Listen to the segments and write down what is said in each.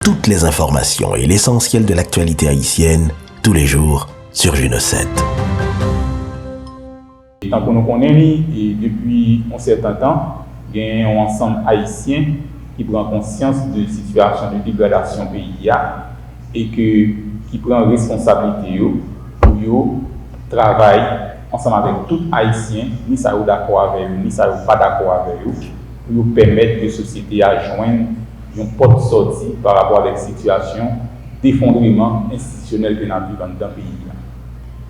toutes les informations et l'essentiel de l'actualité haïtienne, tous les jours, sur Juno 7. Tant qu'on nous connaît, et depuis un certain temps, il y a un ensemble haïtien qui prend conscience de la situation de dégradation pays et qui prend responsabilité pour travailler ensemble avec tout haïtien, ni ça ou d'accord avec eux, ni ça ou pas d'accord avec eux, pour permettre que la société à joindre une porte de sortie par rapport à la situation d'effondrement institutionnel que nous vivons dans le pays.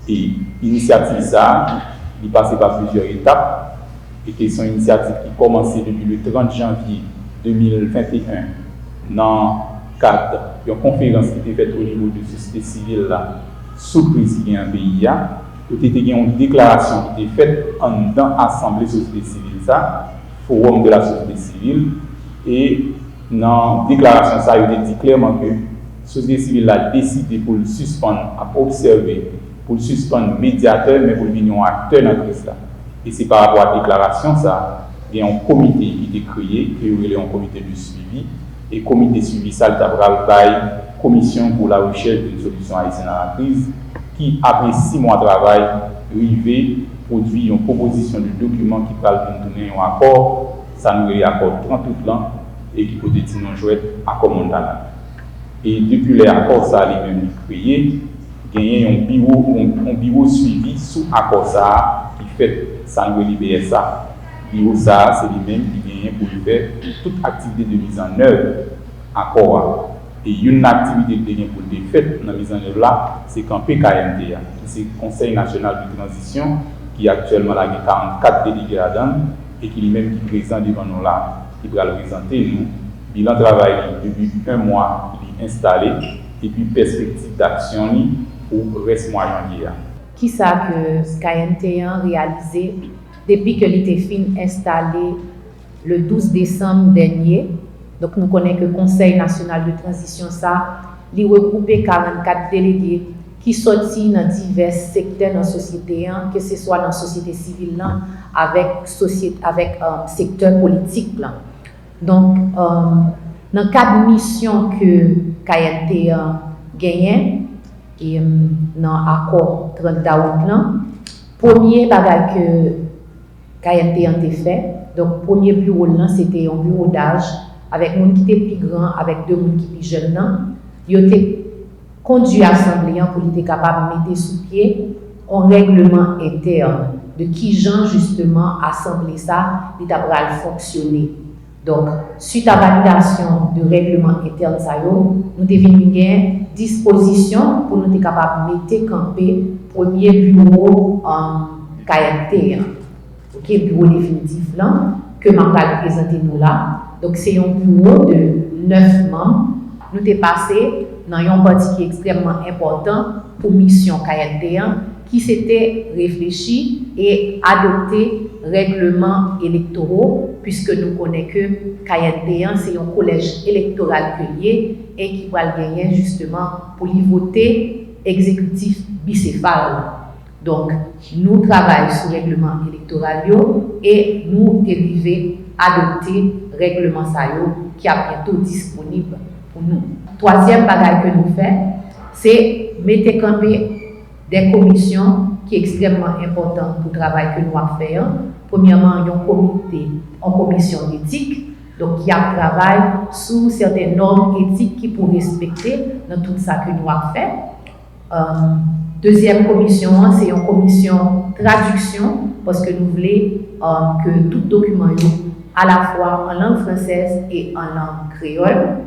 Et l'initiative ça, il passe par plusieurs étapes et que c'est une initiative qui a commencé depuis le 30 janvier 2021 dans le cadre d'une conférence qui était faite au niveau de la société civile là, sous président du pays. Il y a une déclaration qui était faite dans l'Assemblée de la société civile, ça, Forum de la société civile, et dans la déclaration, ça a été dit clairement que la société civile a décidé pour le suspendre, à observer, pour le suspendre médiateur, mais pour le venir acteur dans tout ça. Et c'est par rapport à la déclaration, ça, il y a un comité qui est créé, qui est un comité de suivi, et le comité de suivi, ça, il commission pour la recherche d'une solution haïtienne à la crise, qui, après 6 mois de travail, arrive produit une proposition de document qui va donner un accord, ça nous est accord 38 ans, et qui peut être non joué accord mondial. Et depuis l'accord, ça a lui-même créé, il y a un bureau suivi sous accord ça, qui fait ça nous libère ça. Le bureau ça, c'est lui-même qui vient pour faire toute activité de mise en œuvre accord. Et une activité qui est pour le fait dans la mise en œuvre là, c'est qu'en PKMT, c'est le Conseil national de transition, qui actuellement a 44 délégués là-dedans, et qui lui-même qui est présent devant nous là, qui va le présenter nous. Bilan de travail depuis 1 mois, il est installé, et puis perspective d'action pour le reste mois janvier. Qui ça que KMT a réalisé depuis que l'ITFIN installé le 12 décembre dernier? Donc, nous connaissons que le Conseil national de transition, ça, il regroupe 44 délégués qui sortent dans divers secteurs de la société, que ce soit dans la société civile, avec secteur politique. Donc, dans le cadre de mission que KNT a gagné, et dans l'accord 30 août, premier bagage que KNT a fait, donc, premier bureau, c'était un bureau d'âge, avec des gens qui étaient plus grands, avec 2 gens qui étaient plus jeunes, ils ont été conduits à l'Assemblée pour être capables de mettre sous pied un règlement interne de qui gens justement l'Assemblée ça, il va fonctionner. Donc, suite à la validation du règlement interne, nous devons une disposition pour nous être capables de mettre camper premier bureau en KMT. Ok, bureau définitif là, que je vais présenter nous là. Donc, c'est un bureau de 9 membres. Nous sommes passés dans un parti qui est extrêmement important pour mission KNT1, qui s'était réfléchi et adopté règlements électoraux, puisque nous connaissons que KNT1, c'est un collège électoral lié et qui va gagner justement pour y voter exécutif bicéphale. Donc, nous travaillons sur le règlement électoral et nous dérivons adopter règlement qui est bientôt disponible pour nous. Troisième bagage que nous faisons, c'est mettre camper des commissions qui sont extrêmement importantes pour le travail que nous avons fait. Premièrement, il y a un comité, une commission d'éthique, donc qui a travaillé sur certaines normes éthiques qui pour respecter dans tout ça que nous avons fait. Deuxième commission, c'est une commission traduction, parce que nous voulons que tout document à la fois en langue française et en langue créole.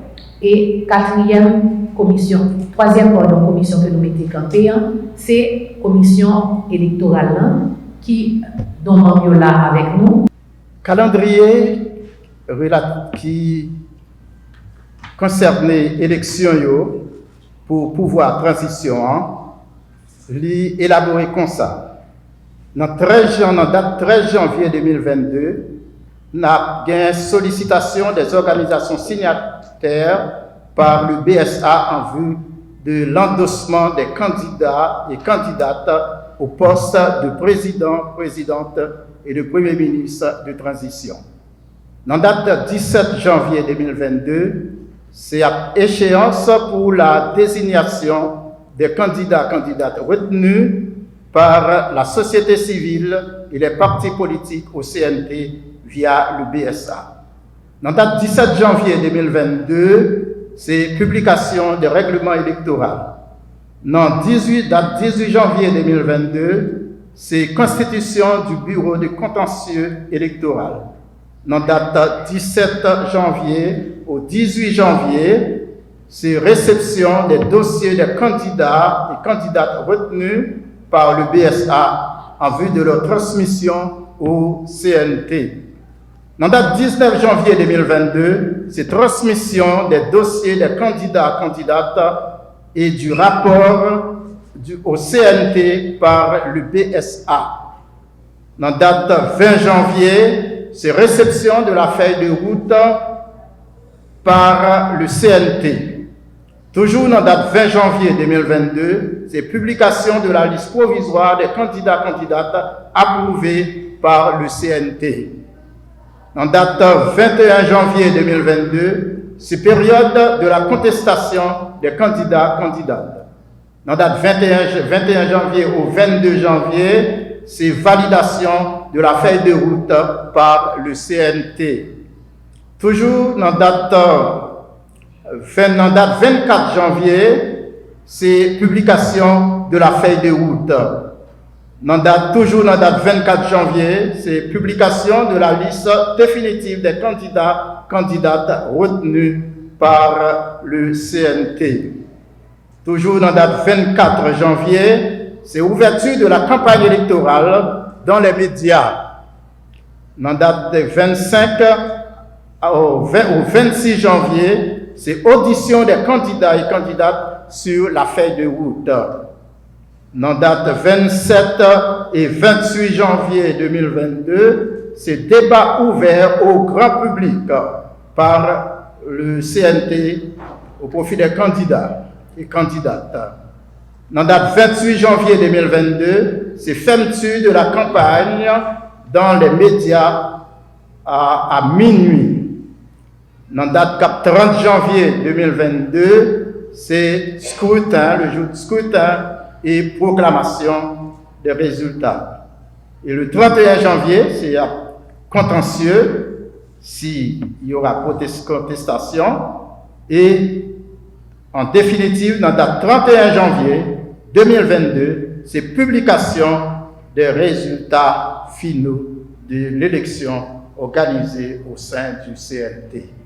Et troisième commission que nous mettons campée, c'est la commission électorale dont nous là avec nous. Calendrier qui concerne l'élection pour pouvoir transition, élaboré comme ça. Dans date 13 janvier 2022, nous avons une sollicitation des organisations signataires par le BSA en vue de l'endossement des candidats et candidates au poste de président, présidente et de premier ministre de transition. Dans date 17 janvier 2022, c'est à échéance pour la désignation des candidates retenus par la société civile et les partis politiques au CNT via le BSA. Dans date 17 janvier 2022, c'est publication des règlements électoraux. Dans date 18 janvier 2022, c'est constitution du bureau de contentieux électoral. Dans date 17 janvier au 18 janvier, c'est réception des dossiers des candidats et candidates retenus par le BSA en vue de leur transmission au CNT. Dans date 19 janvier 2022, c'est transmission des dossiers des candidats et candidates et du rapport au CNT par le BSA. Dans date 20 janvier, c'est réception de la feuille de route par le CNT. Toujours dans date 20 janvier 2022, c'est publication de la liste provisoire des candidats et candidates approuvés par le CNT. Dans date 21 janvier 2022, c'est période de la contestation des candidats et candidates. Dans date 21 janvier au 22 janvier, c'est validation de la feuille de route par le CNT. Toujours dans date 24 janvier, c'est publication de la feuille de route. Toujours dans date 24 janvier, c'est publication de la liste définitive des candidates retenus par le CNT. Toujours dans date 24 janvier, c'est ouverture de la campagne électorale dans les médias. Dans date 25 au 26 janvier, c'est audition des candidats et candidates sur la feuille de route. Dans date 27 et 28 janvier 2022, c'est débat ouvert au grand public par le CNT au profit des candidats et candidates. Dans date 28 janvier 2022, c'est fermeture de la campagne dans les médias à minuit. Dans date 30 janvier 2022, c'est scrutin, le jour de scrutin et proclamation des résultats. Et le 31 janvier, c'est contentieux, s'il y aura contestation. Et en définitive, dans date 31 janvier 2022, c'est publication des résultats finaux de l'élection organisée au sein du CNT.